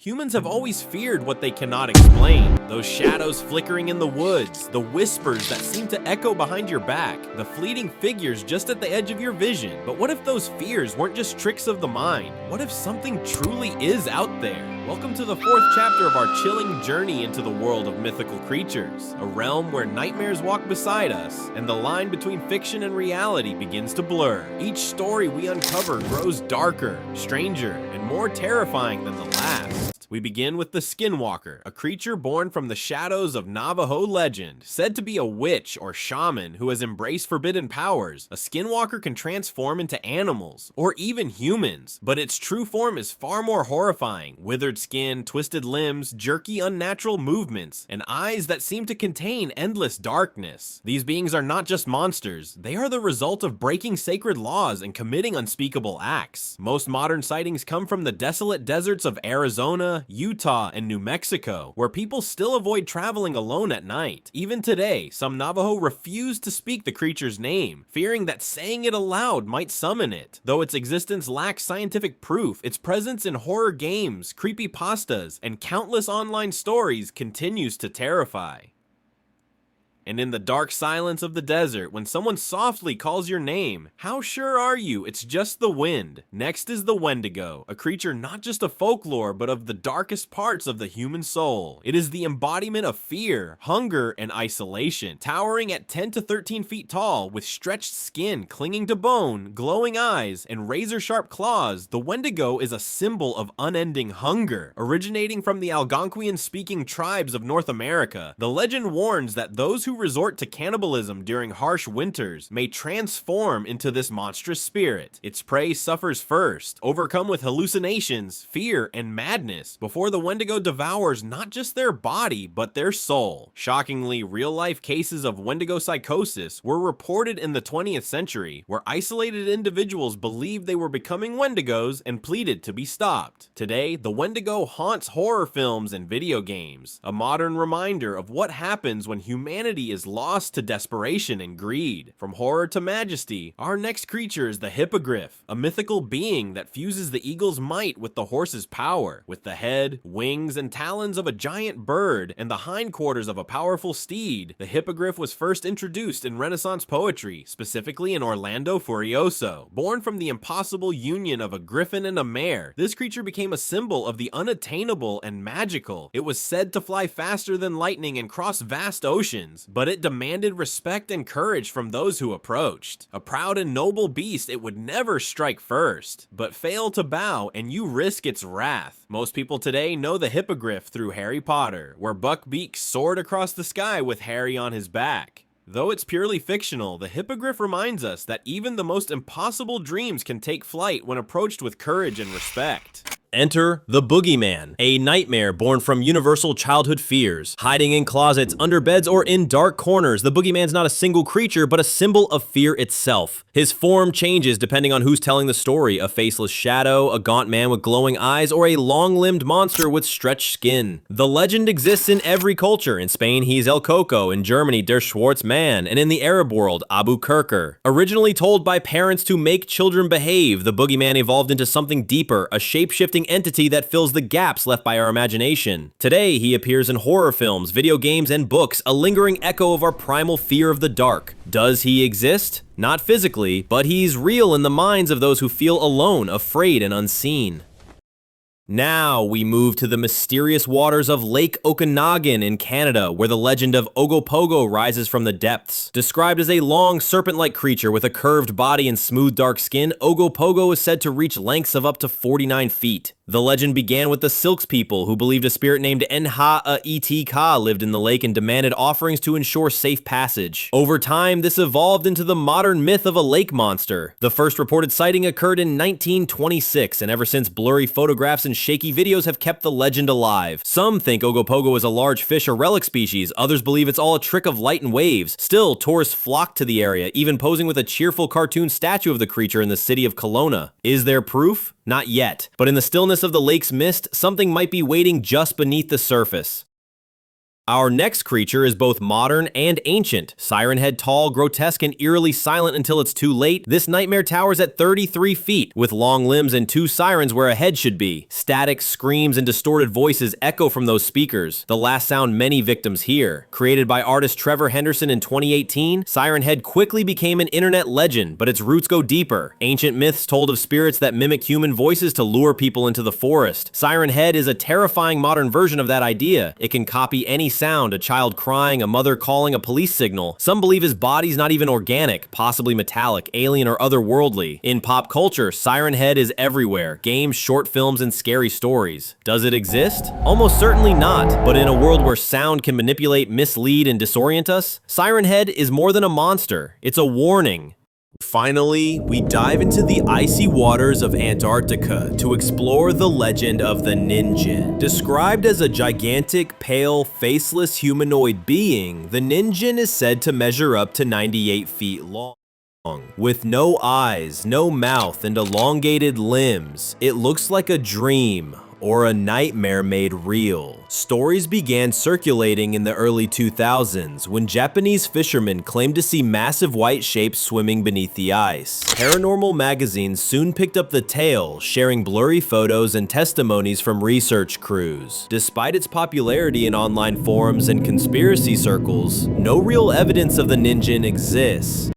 Humans have always feared what they cannot explain. Those shadows flickering in the woods, the whispers that seem to echo behind your back, the fleeting figures just at the edge of your vision. But what if those fears weren't just tricks of the mind? What if something truly is out there? Welcome to the 4th chapter of our chilling journey into the world of mythical creatures, a realm where nightmares walk beside us, and the line between fiction and reality begins to blur. Each story we uncover grows darker, stranger, and more terrifying than the last. We begin with the Skinwalker, a creature born from the shadows of Navajo legend. Said to be a witch or shaman who has embraced forbidden powers, a Skinwalker can transform into animals, or even humans, but its true form is far more horrifying. Withered skin, twisted limbs, jerky unnatural movements, and eyes that seem to contain endless darkness. These beings are not just monsters, they are the result of breaking sacred laws and committing unspeakable acts. Most modern sightings come from the desolate deserts of Arizona, Utah, and New Mexico, where people still avoid traveling alone at night. Even today, some Navajo refuse to speak the creature's name, fearing that saying it aloud might summon it. Though its existence lacks scientific proof, its presence in horror games, creepypastas, and countless online stories continues to terrify. And in the dark silence of the desert, when someone softly calls your name, how sure are you it's just the wind? Next is the Wendigo, a creature not just of folklore, but of the darkest parts of the human soul. It is the embodiment of fear, hunger, and isolation. Towering at 10 to 13 feet tall, with stretched skin clinging to bone, glowing eyes, and razor-sharp claws, the Wendigo is a symbol of unending hunger. Originating from the Algonquian-speaking tribes of North America, the legend warns that those who resort to cannibalism during harsh winters may transform into this monstrous spirit. Its prey suffers first, overcome with hallucinations, fear, and madness, before the Wendigo devours not just their body, but their soul. Shockingly, real-life cases of Wendigo psychosis were reported in the 20th century, where isolated individuals believed they were becoming Wendigos and pleaded to be stopped. Today, the Wendigo haunts horror films and video games, a modern reminder of what happens when humanity is lost to desperation and greed. From horror to majesty, our next creature is the Hippogri, a mythical being that fuses the eagle's might with the horse's power. With the head, wings, and talons of a giant bird and the hindquarters of a powerful steed, the Hippogri was first introduced in Renaissance poetry, specifically in Orlando Furioso. Born from the impossible union of a griffin and a mare, this creature became a symbol of the unattainable and magical. It was said to fly faster than lightning and cross vast oceans, but it demanded respect and courage from those who approached. A proud and noble beast, it would never strike first, but fail to bow and you risk its wrath. Most people today know the Hippogri through Harry Potter, where Buckbeak soared across the sky with Harry on his back. Though it's purely fictional, the Hippogri reminds us that even the most impossible dreams can take flight when approached with courage and respect. Enter the Boogeyman, a nightmare born from universal childhood fears. Hiding in closets, under beds, or in dark corners, the Boogeyman's not a single creature, but a symbol of fear itself. His form changes depending on who's telling the story: a faceless shadow, a gaunt man with glowing eyes, or a long-limbed monster with stretched skin. The legend exists in every culture. In Spain, he's El Coco; in Germany, Der Schwarzmann; and in the Arab world, Abu Kirker. Originally told by parents to make children behave, the Boogeyman evolved into something deeper, a shape-shifting entity that fills the gaps left by our imagination. Today, he appears in horror films, video games, and books, a lingering echo of our primal fear of the dark. Does he exist? Not physically, but he's real in the minds of those who feel alone, afraid, and unseen. Now we move to the mysterious waters of Lake Okanagan in Canada, where the legend of Ogo Pogo rises from the depths. Described as a long, serpent-like creature with a curved body and smooth, dark skin, Ogo Pogo is said to reach lengths of up to 49 feet. The legend began with the Silks people, who believed a spirit named Nha-a-et-ka lived in the lake and demanded offerings to ensure safe passage. Over time, this evolved into the modern myth of a lake monster. The first reported sighting occurred in 1926, and ever since, blurry photographs and shaky videos have kept the legend alive. Some think Ogo Pogo is a large fish or relic species, others believe it's all a trick of light and waves. Still, tourists flock to the area, even posing with a cheerful cartoon statue of the creature in the city of Kelowna. Is there proof? Not yet, but in the stillness of the lake's mist, something might be waiting just beneath the surface. Our next creature is both modern and ancient. Siren Head tall, grotesque, and eerily silent until it's too late. This nightmare towers at 33 feet, with long limbs and 2 sirens where a head should be. Static screams and distorted voices echo from those speakers, the last sound many victims hear. Created by artist Trevor Henderson in 2018, Siren Head quickly became an internet legend, but its roots go deeper. Ancient myths told of spirits that mimic human voices to lure people into the forest. Siren Head is a terrifying modern version of that idea. It can copy any sound, a child crying, a mother calling, a police signal. Some believe his body's not even organic, possibly metallic, alien, or otherworldly. In pop culture, Siren Head is everywhere. Games, short films, and scary stories. Does it exist? Almost certainly not, but in a world where sound can manipulate, mislead, and disorient us, Siren Head is more than a monster. It's a warning. Finally, we dive into the icy waters of Antarctica to explore the legend of the Ninjen. Described as a gigantic, pale, faceless humanoid being, the Ninjen is said to measure up to 98 feet long. With no eyes, no mouth, and elongated limbs, it looks like a dream or a nightmare made real. Stories began circulating in the early 2000s when Japanese fishermen claimed to see massive white shapes swimming beneath the ice. Paranormal magazines soon picked up the tale, sharing blurry photos and testimonies from research crews. Despite its popularity in online forums and conspiracy circles, no real evidence of the Ninjen exists.